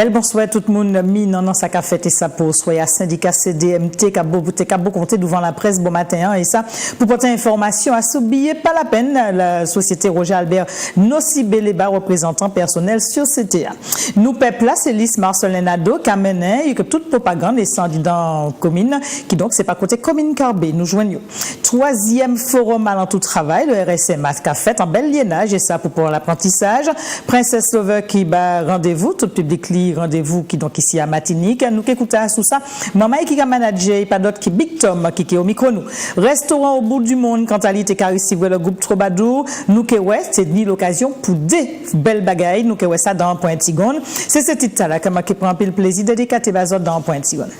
Bel bonsoir tout le monde, non, ça qu'a fait et ça pour soyez syndicat CDMT, qu'a beau compter devant la presse bon matin, et ça, pour porter information à s'oublier, pas la peine, la société Roger Albert Nocibé, les bas représentants personnels sur CTA. Nous, peuple là, c'est Lys Marcelin Nadeau, qui a mené, que toute propagande est sans dans la commune, qui donc, c'est pas côté commune Carbet, nous joignons. Troisième forum allant tout travail, le RSM a fait en bel liénage, et ça pour l'apprentissage. Princesse Lover qui bat rendez-vous, tout public li rendez-vous qui donc ici à Martinique. Nous qui écoutons sous ça, maman qui a managé, pas d'autre qui Big Tom qui est au micro nous. Restaurant au bout du monde, quand à l'été caricive le groupe Troubadour, nous qui ouais, c'est ni l'occasion pour des belles bagailles, nous qui ouais ça dans Pointe-Tigone. C'est ce titre là qui prend un peu le plaisir de décater bazot dans Pointe-Tigone.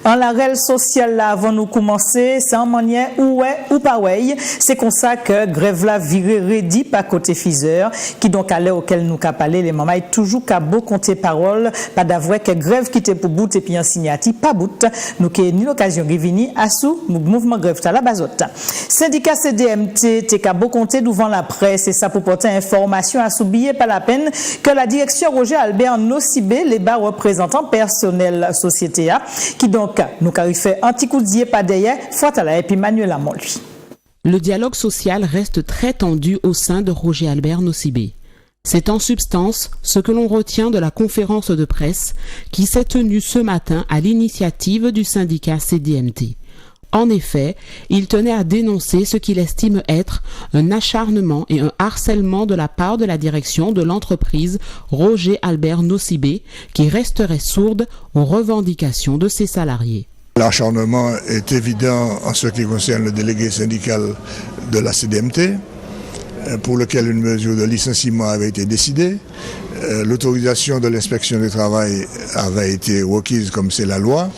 En la règle sociale là, avant nous commencer, c'est en manière ou pas ouais. C'est comme ça que grève là viré ready par côté fiseur, qui donc à l'heure auquel nous qu'a parlé, les mamans toujours qu'à beau compter parole, pas d'avoir que grève qui était pour bout et puis en signati, pas bout. Nous qui ni l'occasion de venir à sous mouvement grève à la bazote. Syndicat CDMT, t'es qu'à beau compter devant la presse, et ça pour porter information à s'oublier pas la peine que la direction Roger Albert Nocibé, les bas représentants personnels société A, qui donc nous avons fait un petit coup de dié pas derrière, Fouattala et puis Manuel Amon lui. Le dialogue social reste très tendu au sein de Roger Albert Nocibé. C'est en substance ce que l'on retient de la conférence de presse qui s'est tenue ce matin à l'initiative du syndicat CDMT. En effet, il tenait à dénoncer ce qu'il estime être un acharnement et un harcèlement de la part de la direction de l'entreprise Roger Albert Nocibé, qui resterait sourde aux revendications de ses salariés. L'acharnement est évident en ce qui concerne le délégué syndical de la CDMT, pour lequel une mesure de licenciement avait été décidée. L'autorisation de l'inspection du travail avait été requise comme c'est la loi.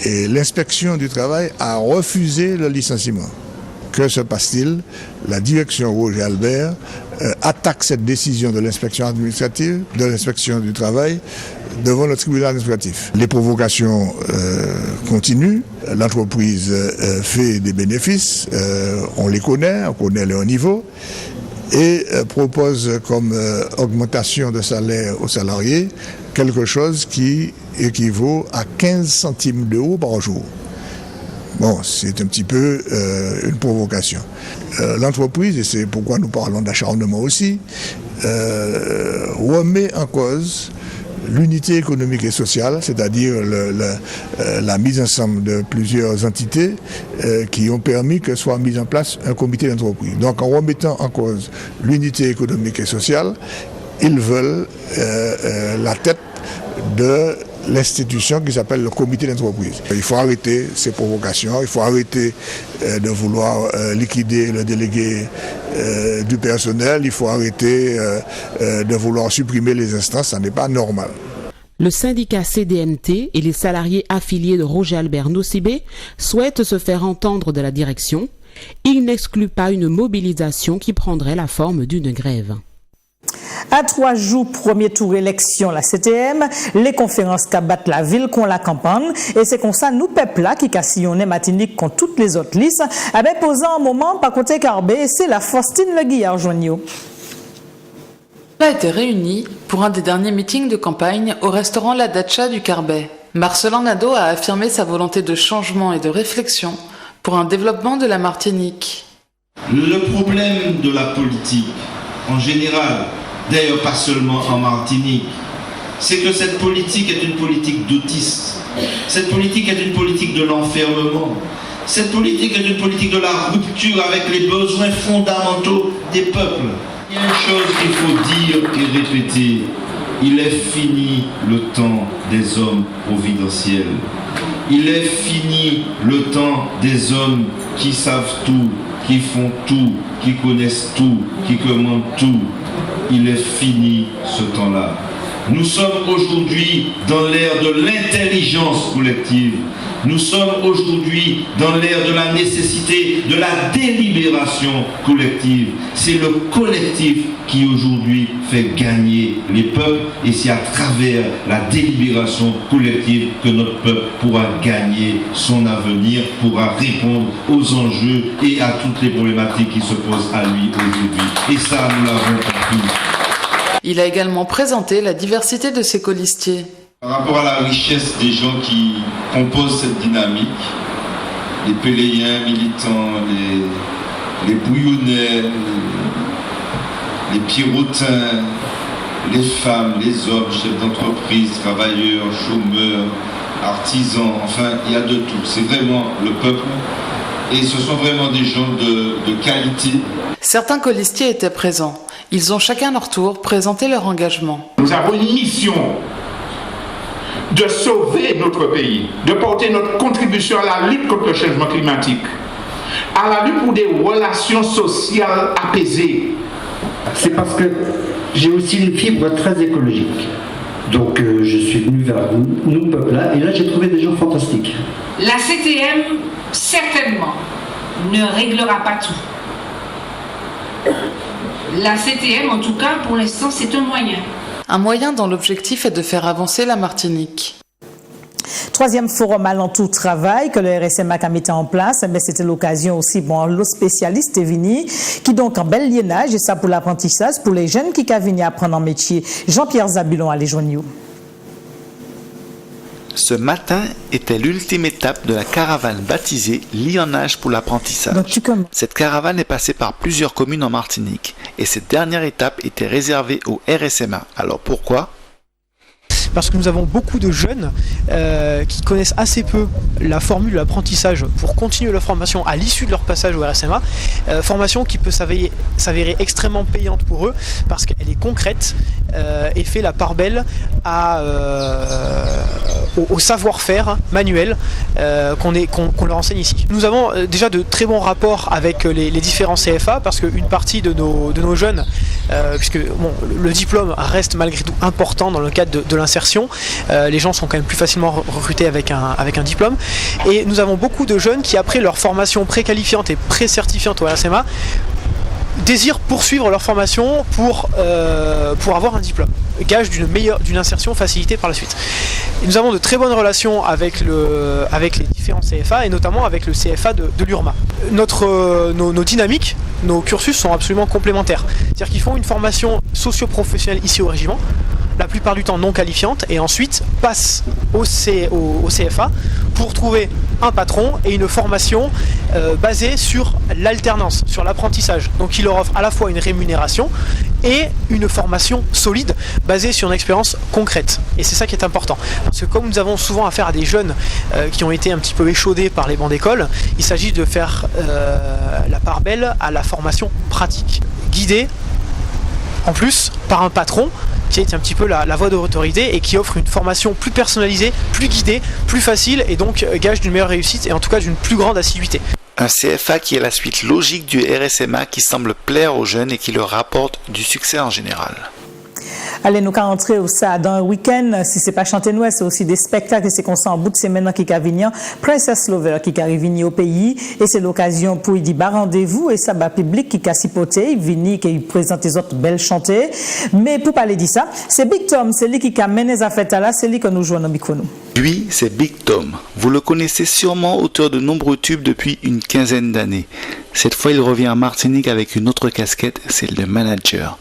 Et l'inspection du travail a refusé le licenciement. Que se passe-t-il? La direction Roger Albert attaque cette décision de l'inspection administrative, de l'inspection du travail, devant le tribunal administratif. Les provocations continuent. L'entreprise fait des bénéfices. On les connaît, on connaît leur niveau. Et propose comme augmentation de salaire aux salariés quelque chose qui équivaut à 15 centimes d'euros par jour. Bon, c'est un petit peu une provocation. L'entreprise, et c'est pourquoi nous parlons d'acharnement aussi, remet en cause l'unité économique et sociale, c'est-à-dire la mise ensemble de plusieurs entités qui ont permis que soit mis en place un comité d'entreprise. Donc en remettant en cause l'unité économique et sociale, ils veulent la tête de l'institution qui s'appelle le comité d'entreprise. Il faut arrêter ces provocations, il faut arrêter de vouloir liquider le délégué du personnel, il faut arrêter de vouloir supprimer les instances, ça n'est pas normal. Le syndicat CDMT et les salariés affiliés de Roger Albert Nocibé souhaitent se faire entendre de la direction. Ils n'excluent pas une mobilisation qui prendrait la forme d'une grève. À 3 jours, premier tour élection, la CTM, les conférences qu'abattent la ville qu'on la campagne, et c'est comme ça, nous, peuple là, qui cassillonnait Martinique contre toutes les autres listes, avait posé un moment, par côté Carbet, c'est la Faustine Le Guillard Joignot. Elle a été réunie pour un des derniers meetings de campagne au restaurant La Dacha du Carbet. Marcelin Nadeau a affirmé sa volonté de changement et de réflexion pour un développement de la Martinique. Le problème de la politique, en général, d'ailleurs pas seulement en Martinique, c'est que cette politique est une politique d'autisme. Cette politique est une politique de l'enfermement. Cette politique est une politique de la rupture avec les besoins fondamentaux des peuples. Il y a une chose qu'il faut dire et répéter. Il est fini le temps des hommes providentiels. Il est fini le temps des hommes qui savent tout, qui font tout, qui connaissent tout, qui commandent tout. Il est fini ce temps-là. Nous sommes aujourd'hui dans l'ère de l'intelligence collective, Nous sommes aujourd'hui dans l'ère de la nécessité de la délibération collective. C'est le collectif qui aujourd'hui fait gagner les peuples et c'est à travers la délibération collective que notre peuple pourra gagner son avenir, pourra répondre aux enjeux et à toutes les problématiques qui se posent à lui aujourd'hui. Et ça, nous l'avons compris. Il a également présenté la diversité de ses colistiers. Par rapport à la richesse des gens qui composent cette dynamique, les Péléiens militants, les Bouillonnais, les Pierrotins, les femmes, les hommes, chefs d'entreprise, travailleurs, chômeurs, artisans, enfin il y a de tout. C'est vraiment le peuple et ce sont vraiment des gens de qualité. Certains colistiers étaient présents. Ils ont chacun leur tour présenté leur engagement. Nous avons une mission de sauver notre pays, de porter notre contribution à la lutte contre le changement climatique, à la lutte pour des relations sociales apaisées. C'est parce que j'ai aussi une fibre très écologique. Donc je suis venu vers nous, peuple-là, et là j'ai trouvé des gens fantastiques. La CTM, certainement, ne réglera pas tout. La CTM, en tout cas, pour l'instant, c'est un moyen. Un moyen dont l'objectif est de faire avancer la Martinique. Troisième forum Alentour Travail que le RSMA a mis en place, c'était l'occasion aussi, le spécialiste est venu, qui donc en bel liénage, et ça pour l'apprentissage, pour les jeunes qui viennent apprendre un métier. Jean-Pierre Zabulon, allez joindre. Ce matin était l'ultime étape de la caravane baptisée Lionnage pour l'apprentissage. Cette caravane est passée par plusieurs communes en Martinique et cette dernière étape était réservée au RSMA. Alors pourquoi ? Parce que nous avons beaucoup de jeunes qui connaissent assez peu la formule de l'apprentissage pour continuer leur formation à l'issue de leur passage au RSMA, formation qui peut s'avérer extrêmement payante pour eux parce qu'elle est concrète et fait la part belle au savoir-faire manuel qu'on leur enseigne ici. Nous avons déjà de très bons rapports avec les différents CFA parce qu'une partie de nos jeunes, puisque le diplôme reste malgré tout important dans le cadre de l'insertion, les gens sont quand même plus facilement recrutés avec un diplôme et nous avons beaucoup de jeunes qui après leur formation préqualifiante et pré-certifiante au RSMA désirent poursuivre leur formation pour avoir un diplôme, gage d'une insertion facilitée par la suite. Et nous avons de très bonnes relations avec les différents CFA et notamment avec le CFA de l'URMA. Nos dynamiques, nos cursus sont absolument complémentaires. C'est-à-dire qu'ils font une formation socio-professionnelle ici au régiment, la plupart du temps non qualifiante, et ensuite passent au CFA pour trouver un patron et une formation basée sur l'alternance, sur l'apprentissage. Donc il leur offre à la fois une rémunération et une formation solide basée sur une expérience concrète. Et c'est ça qui est important. Parce que comme nous avons souvent affaire à des jeunes qui ont été un petit peu échaudés par les bancs d'école, il s'agit de faire la part belle à la formation pratique, guidée en plus par un patron qui est un petit peu la voie de l'autorité et qui offre une formation plus personnalisée, plus guidée, plus facile et donc gage d'une meilleure réussite et en tout cas d'une plus grande assiduité. Un CFA qui est la suite logique du RSMA qui semble plaire aux jeunes et qui leur rapporte du succès en général. Allez, nous allons entrer ça dans un week-end. Si c'est pas chanter nous, c'est aussi des spectacles. C'est qu'on s'en bout de semaine qui venir. Princess Lover qui arrive au pays. Et c'est l'occasion pour y dire rendez-vous. Et ça, public qui a sipoté, vini, qui présente les autres belles chantées. Mais pour parler de ça, c'est Big Tom. C'est lui qui a mené les affaires là. C'est lui que nous jouons dans Bikono. Lui, c'est Big Tom. Vous le connaissez sûrement, auteur de nombreux tubes depuis une quinzaine d'années. Cette fois, il revient en Martinique avec une autre casquette, celle de manager.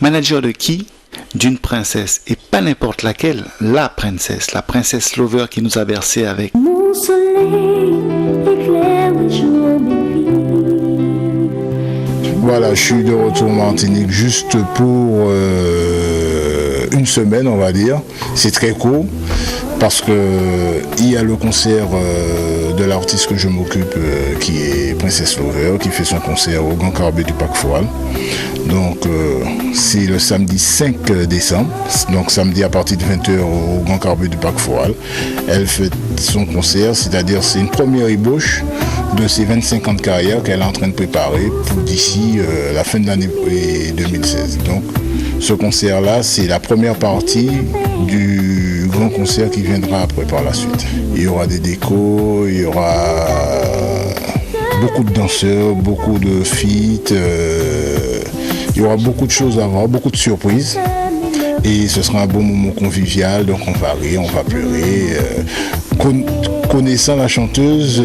Manager de qui ? D'une princesse, et pas n'importe laquelle, la princesse Lover qui nous a bercé avec Mon soleil éclaire le jour de vie. Voilà, je suis de retour en Martinique juste pour une semaine, on va dire. C'est très court parce qu'il y a le concert de l'artiste que je m'occupe qui est Princess Lover, qui fait son concert au Grand Carbet du Parc Foal. Donc c'est le samedi 5 décembre, donc samedi à partir de 20h au Grand Carbet du Parc Foal. Elle fait son concert, c'est-à-dire c'est une première ébauche de ses 25 ans de carrière qu'elle est en train de préparer pour d'ici la fin de l'année 2016. Donc Ce concert-là, c'est la première partie du grand concert qui viendra après par la suite. Il y aura des décos, il y aura beaucoup de danseurs, beaucoup de feats, il y aura beaucoup de choses à voir, beaucoup de surprises. Et ce sera un bon moment convivial, donc on va rire, on va pleurer. Connaissant la chanteuse,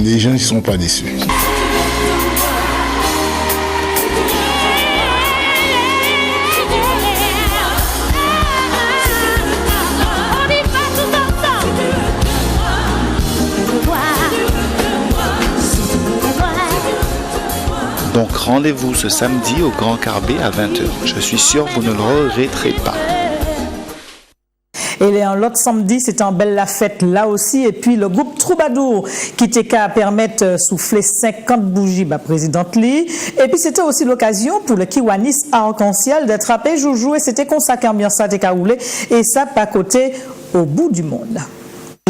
les gens ne seront pas déçus. Donc rendez-vous ce samedi au Grand Carbet à 20h. Je suis sûr que vous ne le regretterez pas. Et l'autre samedi, c'était en belle la fête là aussi. Et puis le groupe Troubadour qui t'est qu'à permettre de souffler 50 bougies, présidente Lee. Et puis c'était aussi l'occasion pour le Kiwanis Arc-en-Ciel d'attraper Joujou. Et c'était consacré à bien ça t'est qu'à rouler. Et ça, pas côté au bout du monde.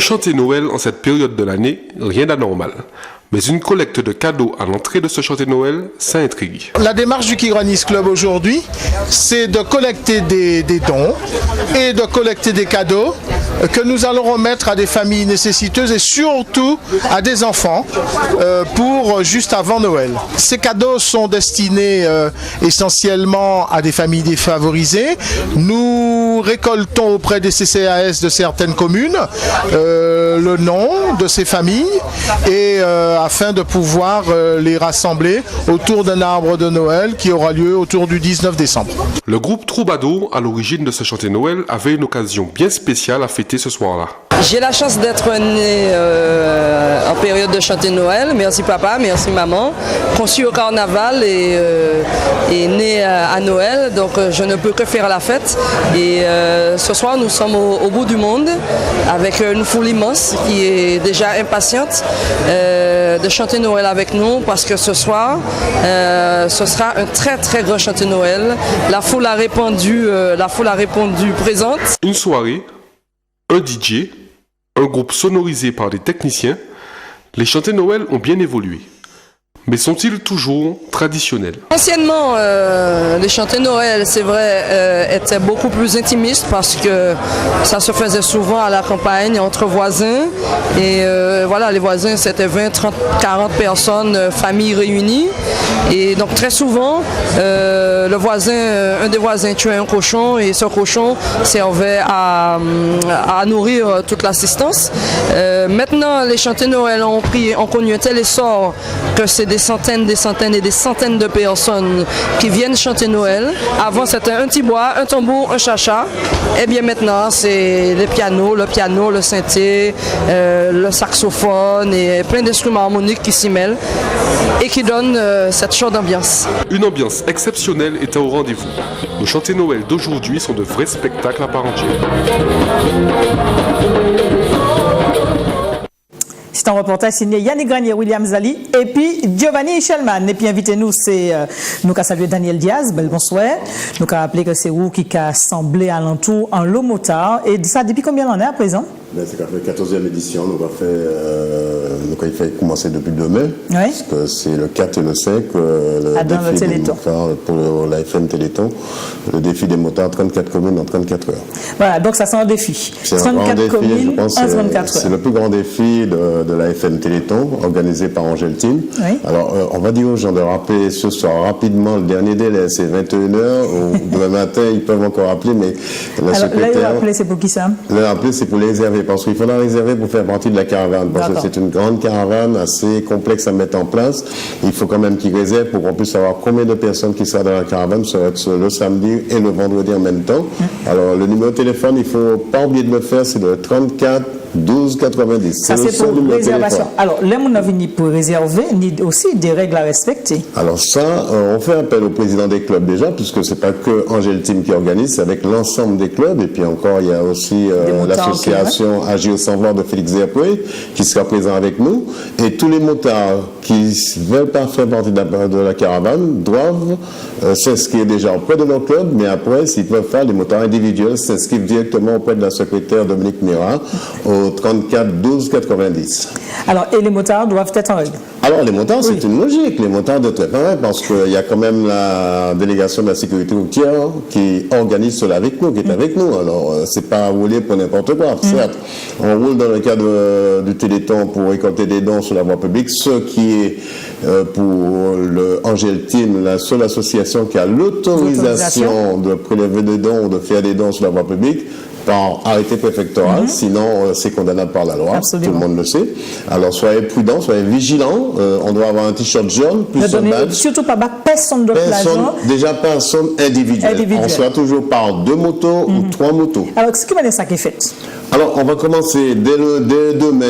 Chanter Noël en cette période de l'année, rien d'anormal. Mais une collecte de cadeaux à l'entrée de ce chanter Noël, ça intrigue. La démarche du Kiwanis Club aujourd'hui, c'est de collecter des dons et de collecter des cadeaux que nous allons remettre à des familles nécessiteuses et surtout à des enfants pour juste avant Noël. Ces cadeaux sont destinés essentiellement à des familles défavorisées. Nous récoltons auprès des CCAS de certaines communes le nom de ces familles et afin de pouvoir les rassembler autour d'un arbre de Noël qui aura lieu autour du 19 décembre. Le groupe Troubadour, à l'origine de ce chanter Noël, avait une occasion bien spéciale à fêter ce soir-là. J'ai la chance d'être née en période de chanter Noël. Merci papa, merci maman. Conçue au carnaval et née à Noël, donc je ne peux que faire la fête. Et ce soir, nous sommes au bout du monde avec une foule immense qui est déjà impatiente de chanter Noël avec nous parce que ce soir, ce sera un très très grand chanter Noël. La foule a répondu présente. Une soirée, un DJ, un groupe sonorisé par des techniciens, les chanters Noël ont bien évolué. Mais sont-ils toujours traditionnels? Anciennement, les chanters Noël, c'est vrai, étaient beaucoup plus intimistes parce que ça se faisait souvent à la campagne, entre voisins. Et voilà, les voisins, c'était 20, 30, 40 personnes, familles réunies. Et donc très souvent, un des voisins tuait un cochon et ce cochon servait à nourrir toute l'assistance. Maintenant, les chanters Noël ont connu un tel essor que c'est des centaines et des centaines de personnes qui viennent chanter Noël. Avant, c'était un tibois, un tambour, un chacha. Et bien maintenant, c'est le piano, le synthé, le saxophone et plein d'instruments harmoniques qui s'y mêlent et qui donnent cette chaude ambiance. Une ambiance exceptionnelle était au rendez-vous. Nos chanters Noël d'aujourd'hui sont de vrais spectacles à part entière. C'est un reportage signé Yannick Granier, William Zali et puis Giovanni Shellman. Et puis invitez-nous, c'est nous qui salué Daniel Diaz, bel bonsoir. Nous qui rappelé que c'est vous qui a assemblé alentour en lot motard. Et ça depuis combien d'années à présent? C'est la 14e édition, nous avons fait commencer depuis demain, oui. Parce que c'est le 4 et le 5, le défi des motards pour la FM Téléthon, le défi des motards, 34 communes en 34 heures. Voilà, donc ça c'est un défi. C'est 34 communes en 34 heures. C'est le plus grand défi de la FM Téléthon, organisé par Angèle Tim. Oui. Alors, on va dire aux gens de rappeler ce soir rapidement, le dernier délai, c'est 21h, ou demain matin, ils peuvent encore rappeler, mais la secrétaire... Là, le rappeler, c'est pour qui ça? Le rappeler, c'est pour les réserver, parce qu'il faudra réserver pour faire partie de la caravane, parce que c'est une grande caravane assez complexe à mettre en place. Il faut quand même qu'ils réservent pour qu'on puisse savoir combien de personnes qui seront dans la caravane. Ça va être le samedi et le vendredi en même temps. Alors, le numéro de téléphone, il ne faut pas oublier de le faire, c'est le 34 12 90. Ça, c'est pour réservation. Alors, les gens venus pour réserver, ni aussi des règles à respecter. Alors ça, on fait appel au président des clubs déjà, puisque c'est pas que Angèle Tim qui organise, c'est avec l'ensemble des clubs. Et puis encore, il y a aussi l'association Agir sans voir de Félix Zerpoué qui sera présent avec nous. Et tous les motards qui veulent pas faire partie de la caravane doivent s'inscrire déjà auprès de leur club, mais après, s'ils peuvent faire, les motards individuels s'inscrivent directement auprès de la secrétaire Dominique Mira au 34 12 90. Alors, et les motards doivent être en règle? Alors les motards, c'est une logique. Les motards de très près, parce qu'il y a quand même la délégation de la sécurité routière qui organise cela avec nous, qui est avec nous. Alors c'est pas rouler pour n'importe quoi. Certes, on roule dans le cadre du Téléthon pour récolter des dons sur la voie publique, ce qui est pour le Angel Team la seule association qui a l'autorisation de prélever des dons ou de faire des dons sur la voie publique par arrêté préfectoral, sinon c'est condamnable par la loi. Absolument. Tout le monde le sait. Alors soyez prudents, soyez vigilants. On doit avoir un t-shirt jaune, plus un badge. Surtout pas personne de l'argent. Déjà personne individuelle. On soit toujours par 2 motos ou 3 motos. Alors, ce qui va être ça qui est fait? Alors, on va commencer dès demain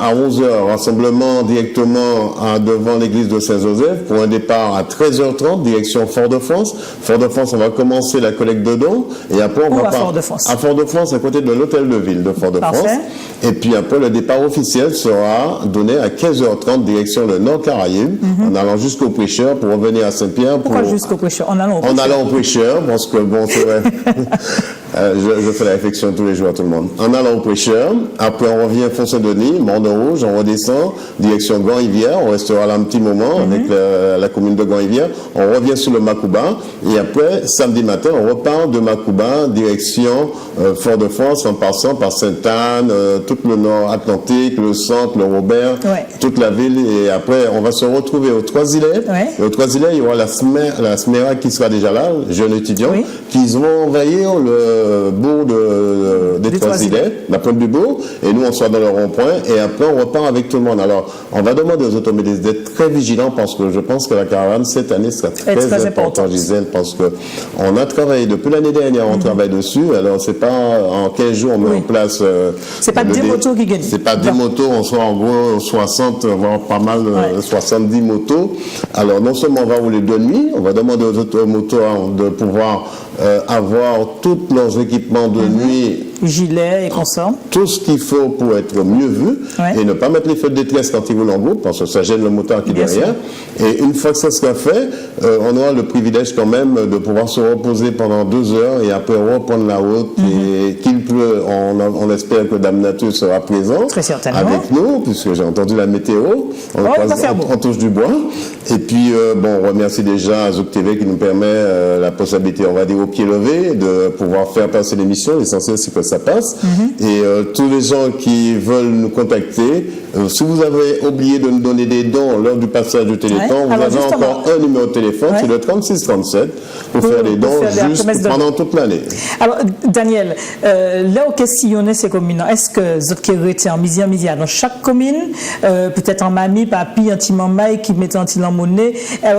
à 11h, rassemblement directement devant l'église de Saint-Joseph pour un départ à 13h30, direction Fort-de-France. Fort-de-France, on va commencer la collecte de dons et après on va à Fort-de-France? À Fort-de-France, à côté de l'hôtel de ville de Fort-de-France. Et puis après, le départ officiel sera donné à 15h30, direction le Nord-Caraïbes, en allant jusqu'au Prêcheur pour revenir à Saint-Pierre. Pourquoi jusqu'au Prêcheur? En allant au Prêcheur, parce que bon, c'est vrai. Je fais la réflexion tous les jours à tout le monde. En allant au Prêcheur, après on revient Fonce-Denis, Mont-de-Rouge, on redescend, direction Gand-Rivière, on restera là un petit moment avec la commune de Gand-Rivière, on revient sur le Macouba, et après, samedi matin, on repart de Macouba, direction Fort-de-France, en passant par Sainte-Anne, tout le nord Atlantique, le centre, le Robert, toute la ville, et après, on va se retrouver au Trois-Îlets. Et au Trois-Îlets, il y aura la SMERA qui sera déjà là, jeunes étudiants, qui vont envahir le bourg des Trois-Îlets, la pointe du bourg, et nous on sera dans le rond-point, et après on repart avec tout le monde. Alors on va demander aux automobilistes d'être très vigilants, parce que je pense que la caravane cette année sera très importante, Gisèle, parce que on a travaillé depuis l'année dernière, on travaille dessus. Alors c'est pas en 15 jours on met en place. C'est pas 10 motos qui gagnent. C'est pas 10 motos, on sera en gros 60, voire pas mal 70 motos. Alors non seulement on va rouler de nuit, on va demander aux automoteurs de pouvoir avoir tous leurs équipements de nuit, gilets et consorts, tout ce qu'il faut pour être mieux vu, et ne pas mettre les feux de détresse quand ils roulent en groupe, parce que ça gêne le moteur qui est derrière. Et une fois que ça sera fait, on aura le privilège quand même de pouvoir se reposer pendant 2 heures et après reprendre la route. Et qu'il pleut, on espère que Dame Nature sera présent avec nous, puisque j'ai entendu la météo. On touche du bois. Et puis, on remercie déjà Zouk TV qui nous permet la possibilité, on va dire, au pied levé, de pouvoir faire passer l'émission. L'essentiel, c'est que ça passe. Et tous les gens qui veulent nous contacter, si vous avez oublié de nous donner des dons lors du passage du Téléthon, vous avez encore un numéro de téléphone, c'est le 3637, pour faire des dons juste pendant toute l'année. Alors, Daniel, là où questionnait ces communes, est-ce que vous êtes en misia dans chaque commune, peut-être en mamie, papi, un petit mamaï qui met un petit en monnaie,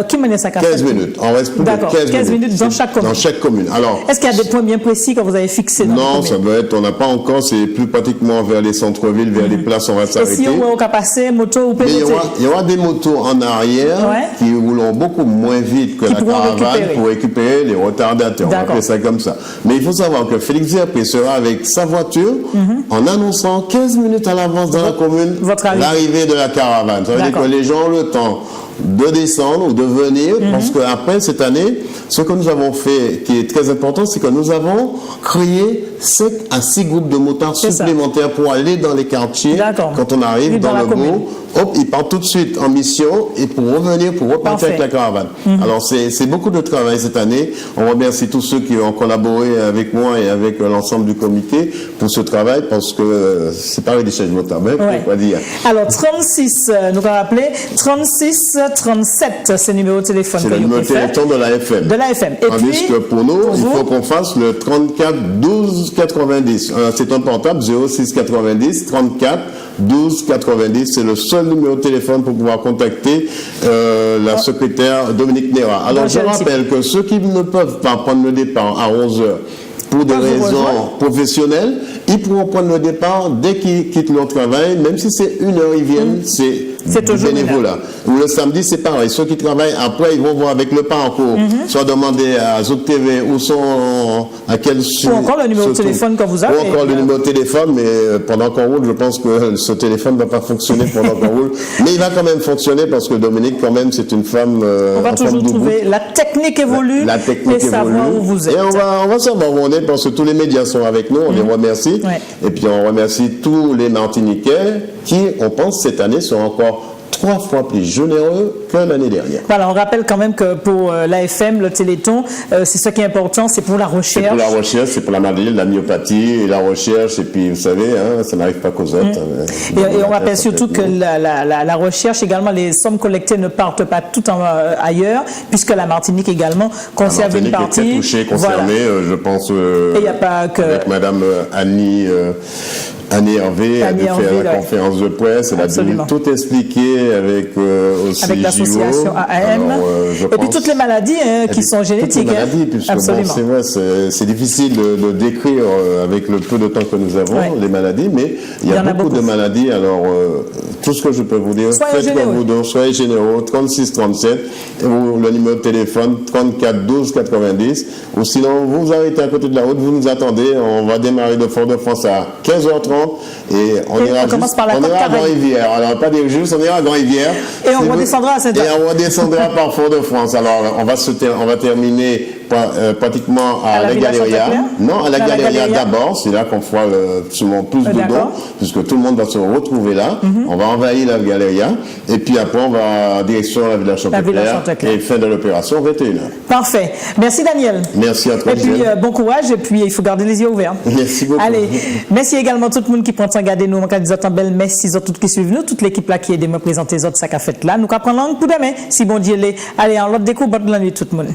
qui mène ça 15 minutes, on reste plus de 15 minutes dans chaque commune. Dans chaque commune. Alors, est-ce qu'il y a des points bien précis que vous avez fixés dans Non, ça doit être, on n'a pas encore, c'est plus pratiquement vers les centres-villes, vers les places, on va s'arrêter. Si on va passer, moto ou péloté. Il y aura des motos en arrière qui rouleront beaucoup moins vite que la caravane pour récupérer les retardataires. On va appeler ça comme ça. Mais il faut savoir que Félix Zerpé sera avec sa voiture en annonçant 15 minutes à l'avance dans la commune l'arrivée de la caravane. Ça veut dire que les gens ont le temps de descendre ou de venir, parce qu'après cette année, ce que nous avons fait, qui est très important, c'est que nous avons créé 5 à 6 groupes de motards supplémentaires pour aller dans les quartiers. Quand on arrive dans le bourg, hop, ils partent tout de suite en mission et pour revenir, pour repartir avec la caravane. Alors c'est beaucoup de travail cette année. On remercie tous ceux qui ont collaboré avec moi et avec l'ensemble du comité pour ce travail, parce que c'est pas des chefs motards, faut dire. Alors 36, nous allons rappeler 36 37, c'est le numéro de téléphone. C'est le numéro de téléphone de la FM. De la FM. Et puis, que pour nous, il faut qu'on fasse le 34 12 90. C'est un portable 06 90 34 12 90. C'est le seul numéro de téléphone pour pouvoir contacter la secrétaire Dominique Néra. Alors, je rappelle que ceux qui ne peuvent pas prendre le départ à 11h pour des raisons professionnelles, ils pourront prendre le départ dès qu'ils quittent leur travail, même si c'est 1 heure, ils viennent, c'est toujours bénévolat. Ou le samedi, c'est pareil. Ceux qui travaillent après, ils vont voir avec le parcours, soit demander à Zouk TV où sont, à quel ou encore le numéro de téléphone que vous avez. Ou encore le numéro de téléphone, mais pendant qu'on roule, je pense que ce téléphone ne va pas fonctionner pendant qu'on roule. Mais il va quand même fonctionner parce que Dominique, quand même, c'est une femme. On va toujours trouver. La technique évolue. La technique et savoir où vous êtes. Et on va savoir où on est parce que tous les médias sont avec nous. On les remercie. Et puis on remercie tous les Martiniquais qui, on pense, cette année, sont encore 3 fois plus généreux que l'année dernière. Voilà, on rappelle quand même que pour l'AFM, le Téléthon, c'est ce qui est important, c'est pour la recherche. C'est pour la recherche, c'est pour la maladie, la myopathie et la recherche. Et puis, vous savez, hein, ça n'arrive pas qu'aux autres. Et on rappelle surtout que la recherche, également, les sommes collectées ne partent pas tout ailleurs, puisque la Martinique également conserve une partie. Est très touchée, concernée, voilà. Je pense, et y a pas que... avec Madame Annie Hervé a dû faire la conférence de presse, elle a dû tout expliquer avec aussi avec l'association AM. Et puis toutes les maladies qui sont génétiques. Toutes les maladies, puisque bon, c'est vrai, c'est difficile de décrire avec le peu de temps que nous avons les maladies, mais il y a beaucoup de maladies. Alors tout ce que je peux vous dire, faites comme vous donc, soyez généraux, 36 37, le numéro de téléphone 34 12 90, ou sinon vous arrêtez à côté de la route, vous nous attendez, on va démarrer de Fort-de-France à 15h30. Et on ira à Grand-Rivière. Alors, pas dire juste, on ira à Grand-Rivière. Et on redescendra à Saint-Anne. Et on redescendra par Fort-de-France. Alors, on va terminer pratiquement à la Galeria. Non, à la Galeria d'abord. C'est là qu'on fera souvent plus de dons, puisque tout le monde va se retrouver là. On va envahir la Galeria. Et puis après, on va en direction de la Villa Chantecler. Et fin de l'opération, 21h. Parfait. Merci, Daniel. Merci à toi. Et puis, bon courage. Et puis, il faut garder les yeux ouverts. Merci beaucoup. Allez, merci également tout le monde qui prend en garder nous. On va dire belle merci à tous qui suivent nous, toute l'équipe là qui est de me présenter les autres ça qu'a fait là. Nous allons prendre langue pour demain. Si bon Dieu l'est. Allez, en l'autre découverte de la nuit tout le monde.